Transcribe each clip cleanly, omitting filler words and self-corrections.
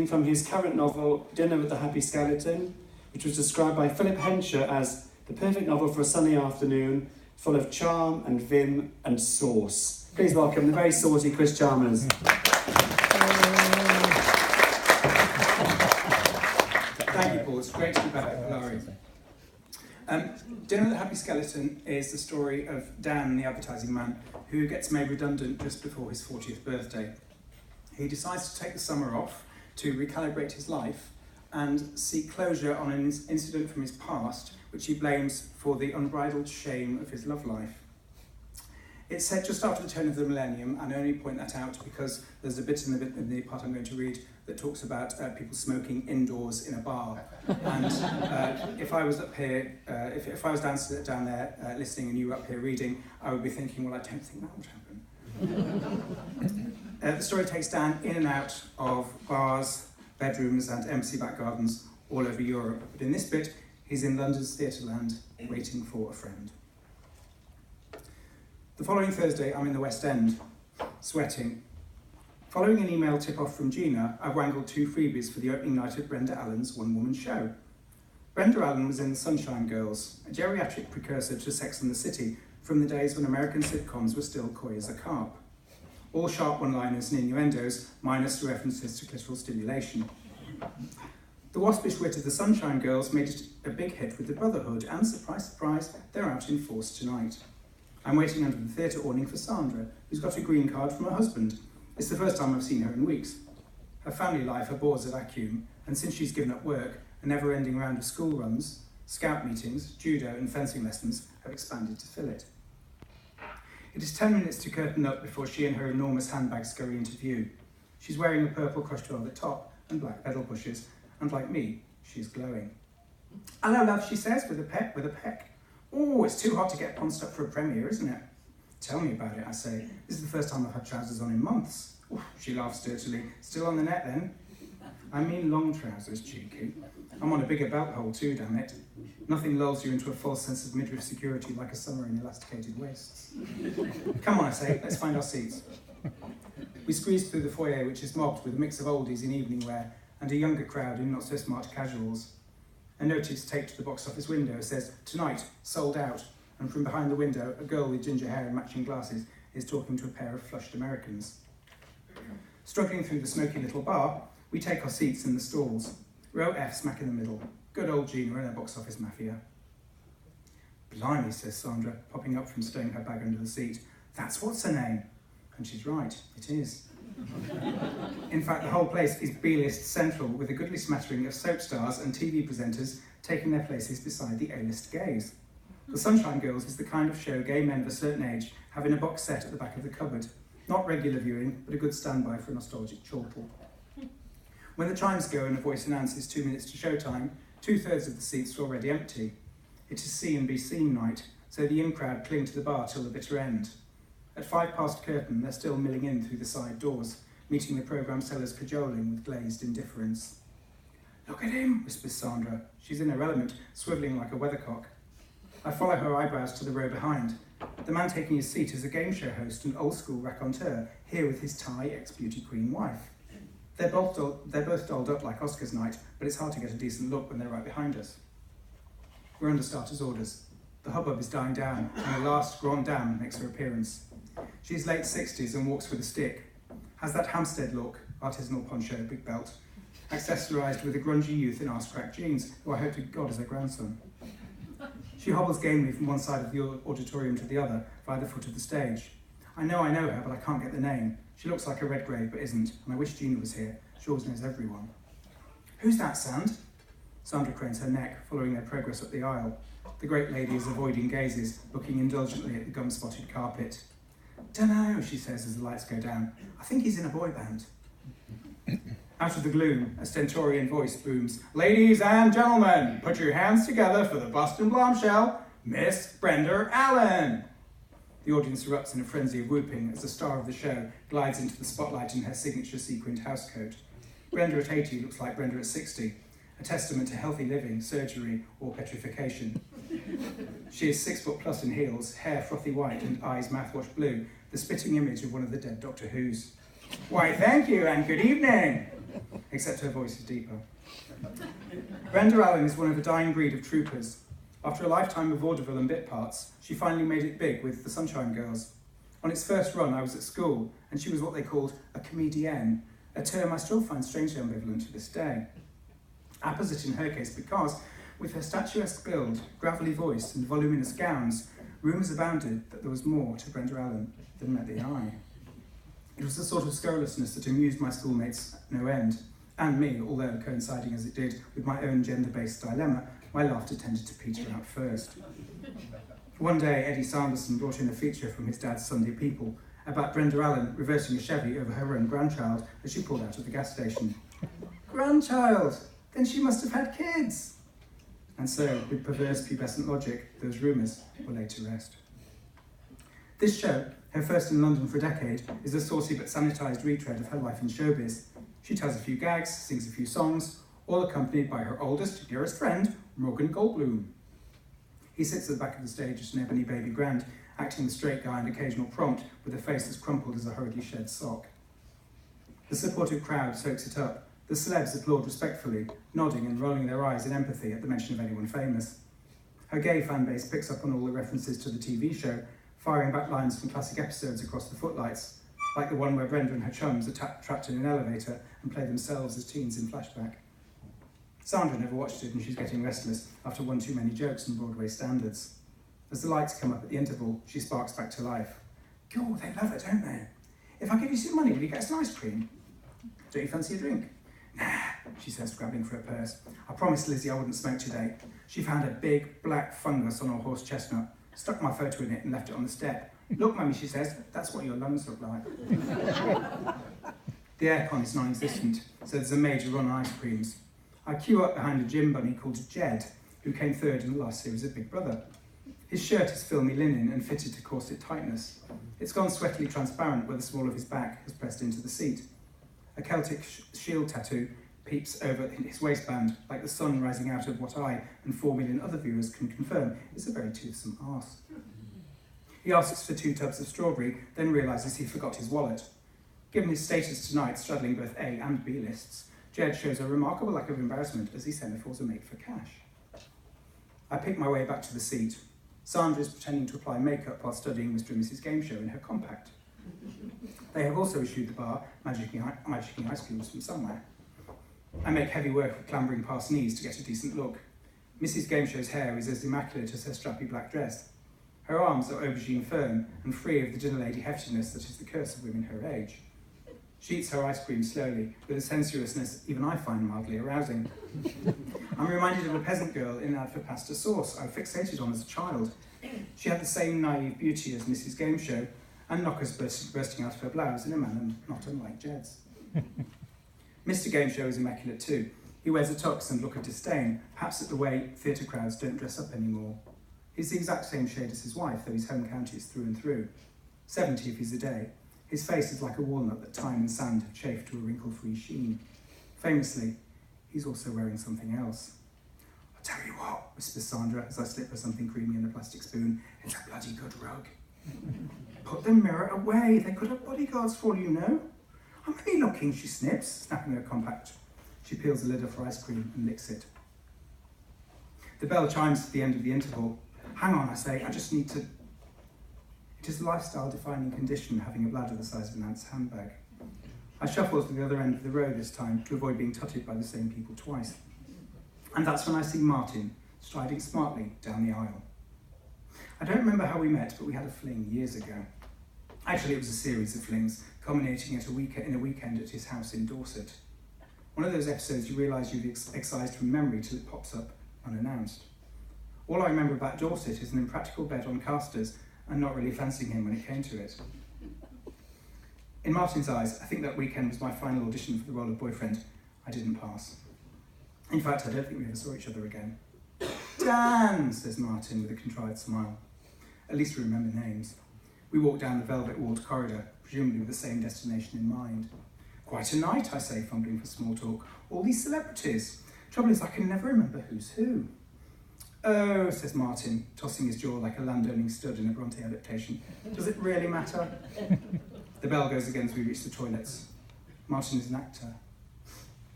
From his current novel, Dinner with the Happy Skeleton, which was described by Philip Hensher as the perfect novel for a sunny afternoon, full of charm and vim and sauce. Please welcome the very saucy Chris Chalmers. Thank you, Paul. It's great to be back. Larry. Dinner with the Happy Skeleton is the story of Dan, the advertising man, who gets made redundant just before his 40th birthday. He decides to take the summer off to recalibrate his life and seek closure on an incident from his past, which he blames for the unbridled shame of his love life. It's set just after the turn of the millennium, and I only point that out because there's a bit in the part I'm going to read that talks about people smoking indoors in a bar. And if I was up here, if I was down there listening and you were up here reading, I would be thinking, well, I don't think that would happen. The story takes Dan in and out of bars, bedrooms and empty back gardens all over Europe. But in this bit, he's in London's Theatreland, waiting for a friend. The following Thursday, I'm in the West End, sweating. Following an email tip-off from Gina, I've wangled 2 freebies for the opening night of Brenda Allen's one-woman show. Brenda Allen was in The Sunshine Girls, a geriatric precursor to Sex and the City from the days when American sitcoms were still coy as a carp. All sharp one-liners and innuendos, minus references to clitoral stimulation. The waspish wit of The Sunshine Girls made it a big hit with the Brotherhood, and surprise, surprise, they're out in force tonight. I'm waiting under the theatre awning for Sandra, who's got a green card from her husband. It's the first time I've seen her in weeks. Her family life abhors a vacuum, and since she's given up work, a never-ending round of school runs, scout meetings, judo and fencing lessons have expanded to fill it. It is 10 minutes to curtain up before she and her enormous handbag scurry into view. She's wearing a purple crushed velvet top and black pedal pushers, and like me, she's glowing. "Hello, love," she says, with a peck. "Oh, it's too hot to get ponced up for a premiere, isn't it?" "Tell me about it," I say. "This is the first time I've had trousers on in months." Oof, she laughs dirtily. "Still on the net then?" "I mean long trousers, cheeky. I'm on a bigger belt hole too, damn it. Nothing lulls you into a false sense of midriff security like a summer in elasticated waists." "Come on," I say, "let's find our seats." We squeeze through the foyer, which is mobbed with a mix of oldies in evening wear and a younger crowd in not-so-smart casuals. A notice taped to the box office window says, "Tonight, sold out," and from behind the window, a girl with ginger hair and matching glasses is talking to a pair of flushed Americans. Struggling through the smoky little bar, we take our seats in the stalls. Row F smack in the middle. Good old Gina and her box office mafia. "Blimey," says Sandra, popping up from stowing her bag under the seat. "That's what's her name." And she's right, it is. In fact, the whole place is B-list central, with a goodly smattering of soap stars and TV presenters taking their places beside the A-list gays. The Sunshine Girls is the kind of show gay men of a certain age have in a box set at the back of the cupboard. Not regular viewing, but a good standby for a nostalgic chortle. When the chimes go and a voice announces 2 minutes to showtime, 2/3 of the seats are already empty. It is see and be seen night, so the in-crowd cling to the bar till the bitter end. At 5 past curtain, they're still milling in through the side doors, meeting the programme sellers cajoling with glazed indifference. "Look at him," whispers Sandra. She's in her element, swivelling like a weathercock. I follow her eyebrows to the row behind. The man taking his seat is a game show host and old-school raconteur, here with his Thai ex-beauty queen wife. They're both dolled up like Oscars night, but it's hard to get a decent look when they're right behind us. We're under starters' orders. The hubbub is dying down, and the last grande dame makes her appearance. She's late 60s and walks with a stick. Has that Hampstead look, artisanal poncho, big belt, accessorised with a grungy youth in arse-cracked jeans, who I hope to God is her grandson. She hobbles gamely from one side of the auditorium to the other, via the foot of the stage. I know her, but I can't get the name. She looks like a Redgrave, but isn't, and I wish Gina was here. She always knows everyone. "Who's that, Sand?" Sandra cranes her neck, following their progress up the aisle. The great lady is avoiding gazes, looking indulgently at the gum-spotted carpet. "Dunno," she says as the lights go down. "I think he's in a boy band." Out of the gloom, a stentorian voice booms, "Ladies and gentlemen, put your hands together for the Boston bombshell, Miss Brenda Allen." The audience erupts in a frenzy of whooping as the star of the show glides into the spotlight in her signature sequined housecoat. Brenda at 80 looks like Brenda at 60, a testament to healthy living, surgery, or petrification. She is 6 foot plus in heels, hair frothy white and eyes mouthwash blue, the spitting image of one of the dead Doctor Who's. "Why, thank you, and good evening." except her voice is deeper. Brenda Allen is one of a dying breed of troopers. After a lifetime of vaudeville and bit parts, she finally made it big with the Sunshine Girls. On its first run, I was at school, and she was what they called a comedienne, a term I still find strangely ambivalent to this day. Apposite in her case because, with her statuesque build, gravelly voice, and voluminous gowns, rumours abounded that there was more to Brenda Allen than met the eye. It was the sort of scurrilousness that amused my schoolmates no end, and me, although coinciding as it did with my own gender-based dilemma, my laughter tended to peter out first. One day, Eddie Sanderson brought in a feature from his dad's Sunday People about Brenda Allen reversing a Chevy over her own grandchild as she pulled out of the gas station. Grandchild! Then she must have had kids! And so, with perverse pubescent logic, those rumours were laid to rest. This show, her first in London for a decade, is a saucy but sanitised retread of her life in showbiz. She tells a few gags, sings a few songs, all accompanied by her oldest, dearest friend, Morgan Goldbloom. He sits at the back of the stage as an ebony baby grand, acting the straight guy and occasional prompt with a face as crumpled as a hurriedly shed sock. The supportive crowd soaks it up. The celebs applaud respectfully, nodding and rolling their eyes in empathy at the mention of anyone famous. Her gay fan base picks up on all the references to the TV show, firing back lines from classic episodes across the footlights, like the one where Brenda and her chums are trapped in an elevator and play themselves as teens in flashback. Sandra never watched it and she's getting restless after one too many jokes and Broadway standards. As the lights come up at the interval, she sparks back to life. God, they love it, don't they? If I give you some money, will you get us an ice cream? Don't you fancy a drink? Nah, she says, grabbing for her purse. I promised Lizzie I wouldn't smoke today. She found a big black fungus on her horse chestnut, stuck my photo in it and left it on the step. Look, Mummy, she says, that's what your lungs look like. The aircon is non-existent, so there's a major run on ice creams. I queue up behind a gym bunny called Jed, who came third in the last series of Big Brother. His shirt is filmy linen and fitted to corset tightness. It's gone sweatily transparent where the small of his back has pressed into the seat. A Celtic shield tattoo peeps over his waistband, like the sun rising out of what I and 4 million other viewers can confirm is a very toothsome arse. He asks for 2 tubs of strawberry, then realises he forgot his wallet. Given his status tonight, straddling both A and B lists, Jed shows a remarkable lack of embarrassment as he semaphores a mate for cash. I pick my way back to the seat. Sandra is pretending to apply makeup while studying Mr. and Mrs. Game Show in her compact. They have also issued the bar magicking ice creams from somewhere. I make heavy work of clambering past knees to get a decent look. Mrs. Game Show's hair is as immaculate as her strappy black dress. Her arms are aubergine firm and free of the dinner lady heftiness that is the curse of women her age. She eats her ice cream slowly, with a sensuousness even I find mildly arousing. I'm reminded of a peasant girl in an ad for pasta sauce I fixated on as a child. She had the same naive beauty as Mrs. Game Show, and knockers bursting out of her blouse in a manner not unlike Jed's. Mr. Game Show is immaculate too. He wears a tux and look of disdain, perhaps at the way theatre crowds don't dress up anymore. He's the exact same shade as his wife, though his home county is through and through. 70 if he's a day. His face is like a walnut that time and sand have chafed to a wrinkle-free sheen. Famously, he's also wearing something else. I'll tell you what, whispers Sandra as I slip her something creamy in a plastic spoon. It's a bloody good rug. Put the mirror away. They could have bodyguards for all you know. I'm only looking, she snips, snapping her compact. She peels the lid off her ice cream and licks it. The bell chimes at the end of the interval. Hang on, I say, I just need to... It is a lifestyle-defining condition having a bladder the size of an ant's handbag. I shuffle to the other end of the row this time to avoid being tutted by the same people twice. And that's when I see Martin striding smartly down the aisle. I don't remember how we met, but we had a fling years ago. Actually, it was a series of flings, culminating in a weekend at his house in Dorset. One of those episodes you realise you've excised from memory till it pops up unannounced. All I remember about Dorset is an impractical bed on casters and not really fancying him when it came to it. In Martin's eyes, I think that weekend was my final audition for the role of boyfriend. I didn't pass. In fact, I don't think we ever saw each other again. Dan, says Martin with a contrived smile. At least we remember names. We walk down the velvet-walled corridor, presumably with the same destination in mind. Quite a night, I say, fumbling for small talk. All these celebrities. Trouble is, I can never remember who's who. Oh, says Martin, tossing his jaw like a landowning stud in a Bronte adaptation. Does it really matter? The bell goes again as we reach the toilets. Martin is an actor.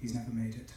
he's never made it.